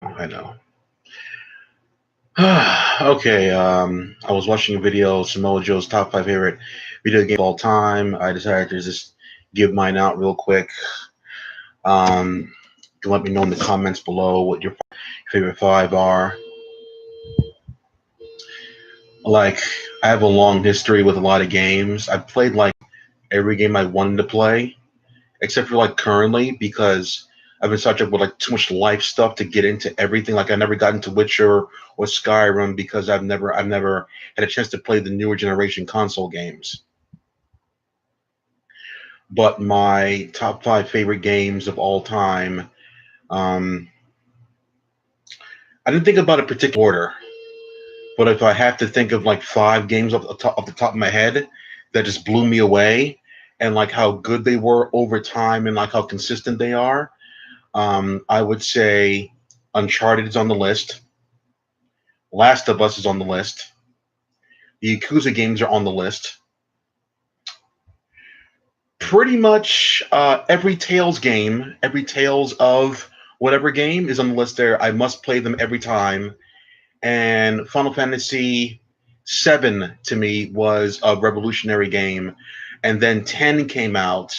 I know. Okay, I was watching a video, Samoa Joe's top five favorite video games of all time. I decided to just give mine out real quick. You can let me know in the comments below what your favorite five are. Like, I have a long history with a lot of games. I've played like every game I wanted to play, except for like currently because I've been such up with like too much life stuff to get into everything. Like I never got into Witcher or Skyrim because I've never had a chance to play the newer generation console games. But my top five favorite games of all time, um, I didn't think about a particular order. But if I have to think of like five games off the top of my head that just blew me away, and like how good they were over time, and like how consistent they are, I would say Uncharted is on the list. Last of Us is on the list. The Yakuza games are on the list. Pretty much every Tales game, every Tales of whatever game is on the list there. I must play them every time. And Final Fantasy VII to me was a revolutionary game. And then 10 came out.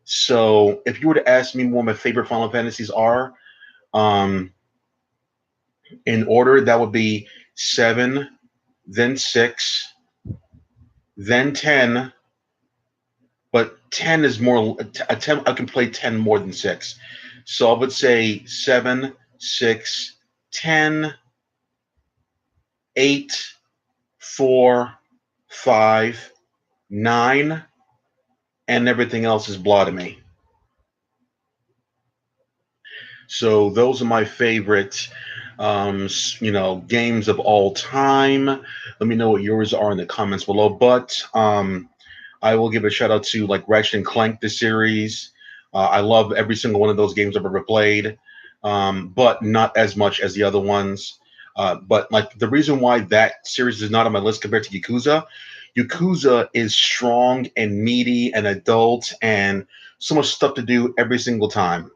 So if you were to ask me what my favorite Final Fantasies are, um, in order, that would be 7, then 6, then 10, but 10 is more a 10. I can play 10 more than 6. So I would say 7, 6, 10, 8, 4, 5, 9, and everything else is blah to me. So those are my favorite games of all time. Let me know what yours are in the comments below. But I will give a shout out to like Ratchet and Clank, the series. I love every single one of those games I've ever played, but not as much as the other ones. But like the reason why that series is not on my list compared to Yakuza, Yakuza is strong and meaty and adult and so much stuff to do every single time.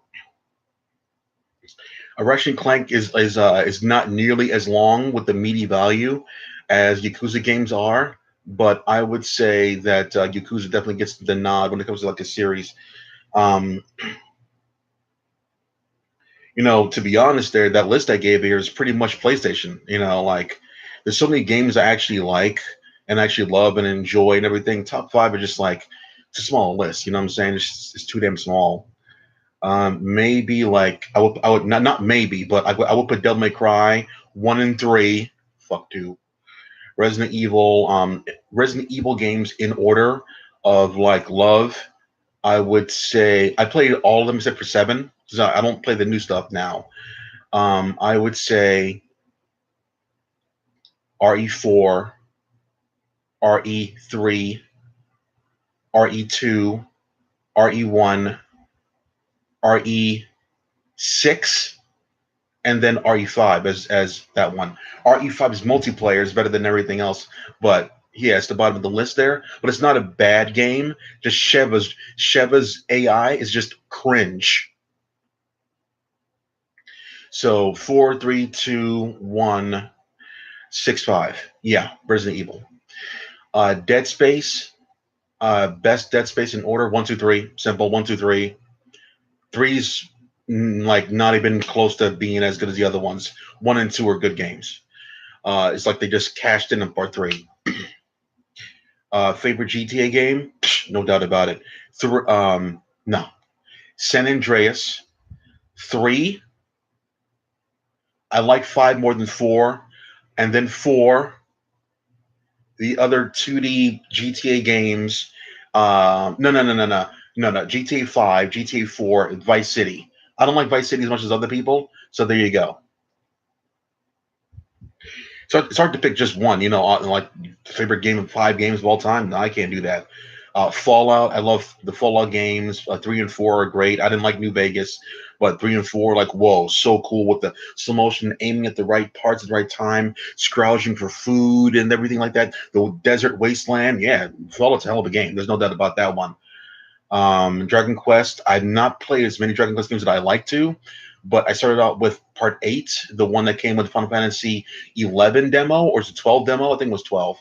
A Ratchet and Clank is not nearly as long with the meaty value as Yakuza games are, but I would say that Yakuza definitely gets the nod when it comes to like a series. Um, to be honest, there that list I gave here is pretty much PlayStation. Like there's so many games I actually like and actually love and enjoy and everything. Top five are just like it's a small list. You know what I'm saying? It's too damn small. Maybe like I would not maybe, but I would put Devil May Cry 1 and 3. Fuck two. Resident Evil games in order of like love. I would say I played all of them except for 7. So I don't play the new stuff now. I would say RE4, RE3, RE2, RE1, RE6, and then RE5 as that one. RE5 is multiplayer, is better than everything else, but yeah, it's the bottom of the list there. But it's not a bad game. Just Sheva's AI is just cringe. So 4, 3, 2, 1, 6, 5. Yeah, Resident Evil. Dead Space. Best Dead Space in order. 1, 2, 3. Simple. 1, 2, 3. Three's like not even close to being as good as the other ones. 1 and 2 are good games. It's like they just cashed in part 3. Favorite GTA game? No doubt about it. No. San Andreas. 3. I like 5 more than 4. And then 4. The other 2D GTA games. No, no, no, no, no. No, no. GTA 5, GTA 4, Vice City. I don't like Vice City as much as other people. So there you go. So it's hard to pick just one. Like favorite game of 5 games of all time. No, I can't do that. Fallout. I love the Fallout games. 3 and 4 are great. I didn't like New Vegas, but 3 and 4, like whoa, so cool with the slow motion, aiming at the right parts at the right time, scrounging for food and everything like that. The desert wasteland. Yeah, Fallout's a hell of a game. There's no doubt about that one. Dragon Quest. I've not played as many Dragon Quest games that I like to, but I started out with part 8, the one that came with Final Fantasy 11 demo, or is it 12 demo? I think it was 12.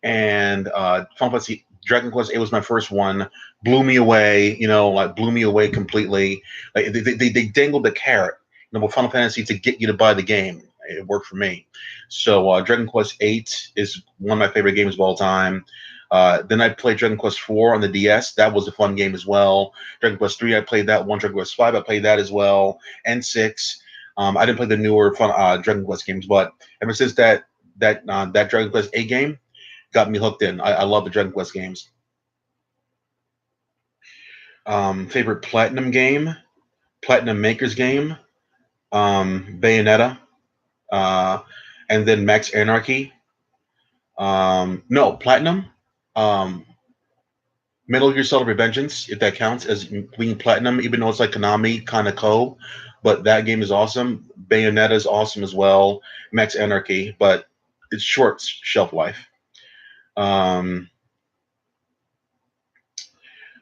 And Final Fantasy Dragon Quest 8 was my first one. Blew me away, like blew me away completely. Like they dangled the carrot, with Final Fantasy to get you to buy the game. It worked for me. So Dragon Quest 8 is one of my favorite games of all time. Then I played Dragon Quest 4 on the DS. That was a fun game as well. Dragon Quest 3, I played that one. Dragon Quest 5, I played that as well. And 6. I didn't play the newer fun Dragon Quest games, but ever since that Dragon Quest 8 game got me hooked in. I love the Dragon Quest games. Favorite Platinum game, Platinum Makers game, Bayonetta, uh, and then Max Anarchy. No, Platinum. Um, Metal Gear Solid Revengeance, if that counts as being Platinum, even though it's like Konami kind of co. But that game is awesome. Bayonetta is awesome as well. Max Anarchy, but it's short shelf life. Um,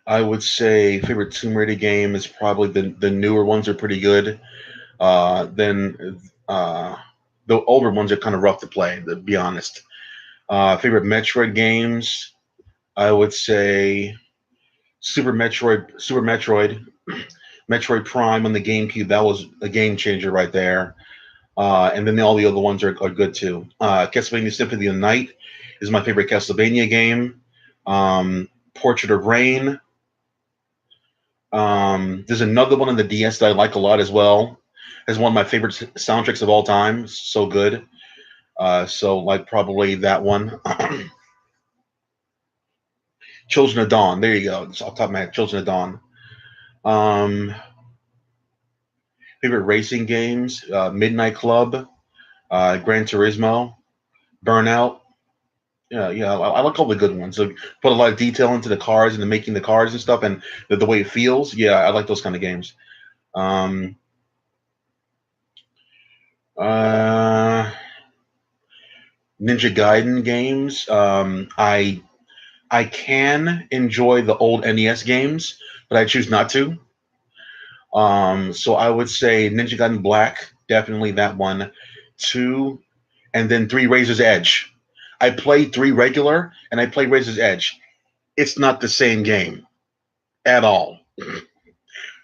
I would say favorite Tomb Raider game is probably the newer ones are pretty good. Then the older ones are kind of rough to play, to be honest. Favorite Metroid games, I would say Super Metroid, Metroid Prime on the GameCube. That was a game changer right there. And then all the other ones are good too. Castlevania Symphony of the Night is my favorite Castlevania game. Portrait of Rain. There's another one on the DS that I like a lot as well. It's one of my favorite soundtracks of all time. So good. So like probably that one. Children of Dawn. There you go. It's off the top of my head. Children of Dawn. Um, Favorite racing games: Midnight Club, Gran Turismo, Burnout. Yeah, yeah. I like all the good ones. So put a lot of detail into the cars and the making the cars and stuff, and the way it feels. Yeah, I like those kind of games. Um, uh, Ninja Gaiden games. I can enjoy the old NES games, but I choose not to. So I would say Ninja Gaiden Black, definitely that one. Two, and then three Razor's Edge. I played three regular, and I played Razor's Edge. It's not the same game at all.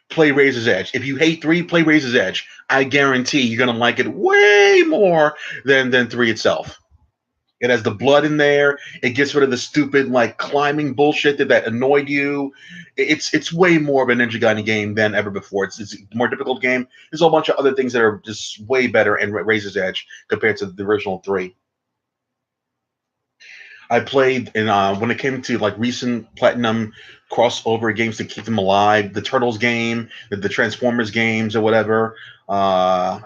Play Razor's Edge. If you hate three, play Razor's Edge. I guarantee you're gonna like it way more than three itself. It has the blood in there. It gets rid of the stupid like climbing bullshit that annoyed you. It's way more of a Ninja Gaiden game than ever before. It's a more difficult game. There's a whole bunch of other things that are just way better in Razor's Edge compared to the original three. I played and when it came to like recent platinum crossover games to keep them alive, the Turtles game, the Transformers games or whatever. Uh,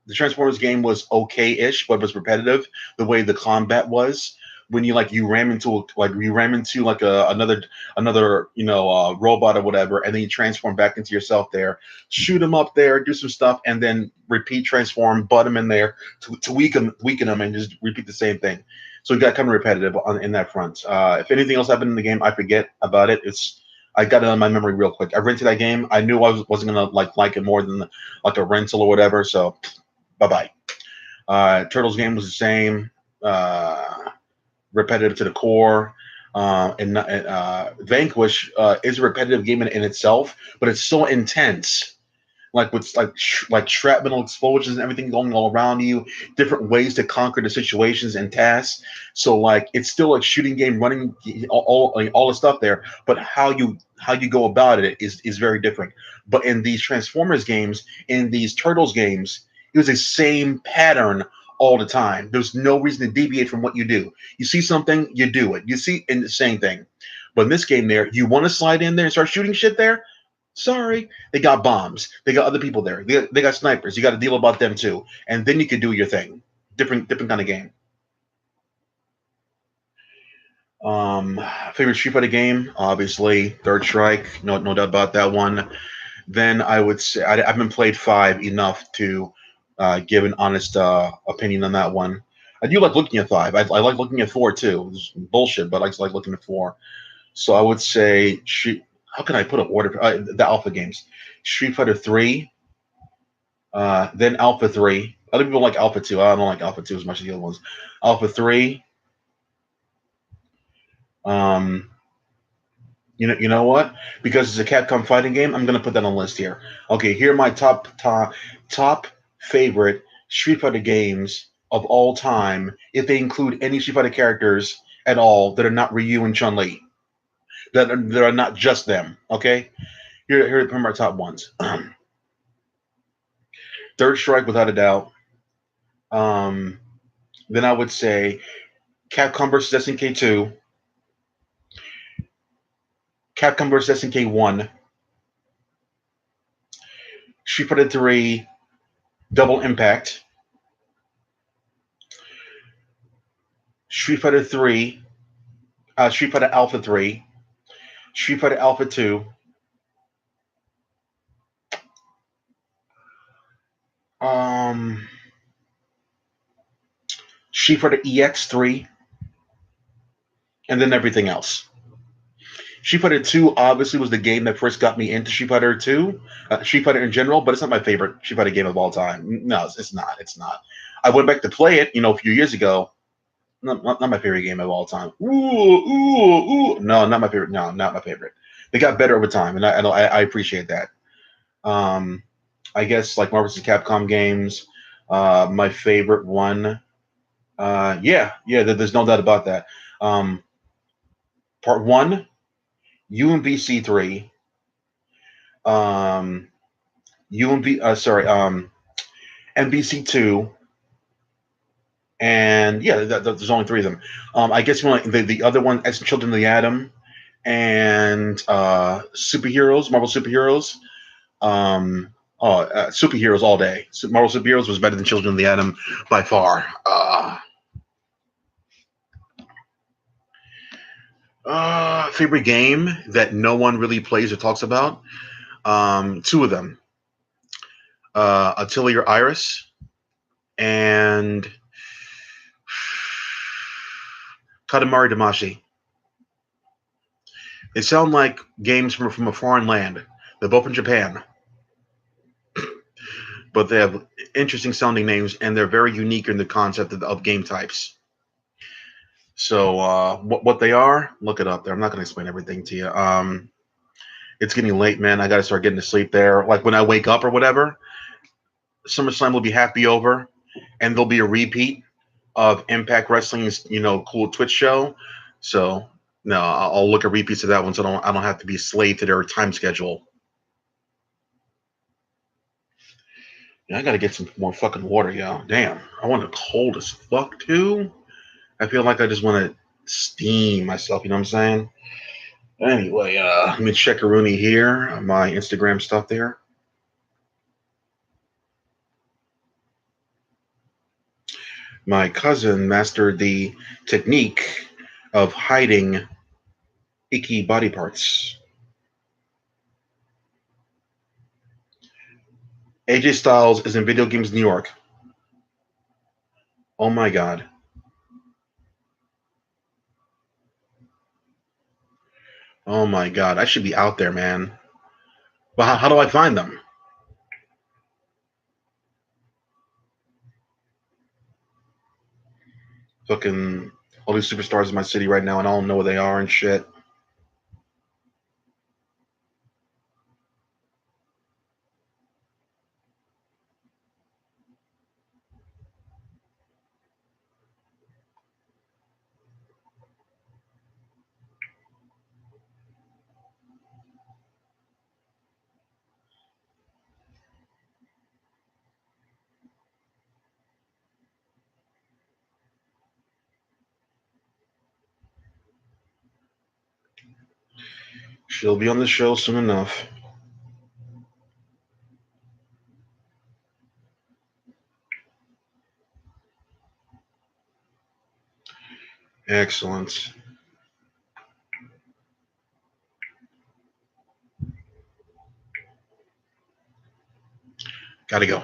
the Transformers game was okay-ish, but it was repetitive. The way the combat was when you ram into like another robot or whatever, and then you transform back into yourself there, shoot him up there, do some stuff, and then repeat transform, butt him in there to weaken him, and just repeat the same thing. So it got kind of repetitive in that front. If anything else happened in the game, I forget about it. I got it on my memory real quick. I rented that game. I knew wasn't gonna like it more than like a rental or whatever. So bye bye. Turtles game was the same, repetitive to the core. And Vanquish is a repetitive game in itself, but it's so intense like with like shrapnel explosions and everything going all around you, different ways to conquer the situations and tasks. So like it's still like shooting game, running all the stuff there, but how you go about it is very different. But in these Transformers games, in these Turtles games, it was the same pattern all the time. There's no reason to deviate from what you do. You see something, you do it. You see, and the same thing. But in this game, there, you want to slide in there and start shooting shit there. Sorry, they got bombs. They got other people there. They got snipers. You got to deal about them too, and then you can do your thing. Different kind of game. Favorite Street Fighter game, obviously Third Strike. No doubt about that one. Then I would say I haven't played five enough to give an honest opinion on that one. I do like looking at five. I like looking at four too. It's bullshit, but I like looking at four. So I would say how can I put an order? The Alpha games, Street Fighter 3, Then Alpha 3. Other people like Alpha 2. I don't like Alpha 2 as much as the other ones. Alpha 3. Um, you know what? Because it's a Capcom fighting game, I'm gonna put that on the list here. Okay, here are my top favorite Street Fighter games of all time. If they include any Street Fighter characters at all that are not Ryu and Chun Li, that are not just them. Okay, here are my top ones. Third Strike, without a doubt. Um, then I would say Capcom vs SNK 2, Capcom vs SNK 1, Street Fighter 3, Double Impact, Street Fighter 3, Street Fighter Alpha 3, Street Fighter Alpha 2, um, Street Fighter EX 3, and then everything else. Street Fighter 2 obviously was the game that first got me into Street Fighter 2, Street Fighter in general, but it's not my favorite Street Fighter game of all time. No, it's not. It's not. I went back to play it, a few years ago. Not my favorite game of all time. Ooh, ooh, ooh. No, not my favorite. No, not my favorite. They got better over time, and I appreciate that. Um, I guess like Marvel vs. Capcom games. My favorite one. Yeah. There's no doubt about that. Um, part one, UMVC 3. Um, MVC 2, and yeah, there's only three of them. I guess the other one, as Children of the Atom, and superheroes, Marvel superheroes. Um, Superheroes all day. Marvel superheroes was better than Children of the Atom by far. Favorite game that no one really plays or talks about. Two of them. Atelier Iris and Katamari Damacy. They sound like games from a foreign land. They're both in Japan, but they have interesting sounding names and they're very unique in the concept of game types. So what they are, look it up there. I'm not going to explain everything to you. It's getting late, man. I got to start getting to sleep there. Like when I wake up or whatever, SummerSlam will be happy over, and there'll be a repeat of Impact Wrestling's cool Twitch show. So no, I'll look at repeats of that one, so I don't have to be a slave to their time schedule. Yeah, I got to get some more fucking water, y'all. Damn, I want it cold as fuck too. I feel like I just want to steam myself. You know what I'm saying? Anyway, let me check Rooney here, my Instagram stuff there. My cousin mastered the technique of hiding icky body parts. AJ Styles is in Video Games New York. Oh my god. Oh my god. I should be out there, man. But how do I find them? Fucking all these superstars in my city right now, and I don't know where they are and shit. She'll be on the show soon enough. Excellent. Gotta go.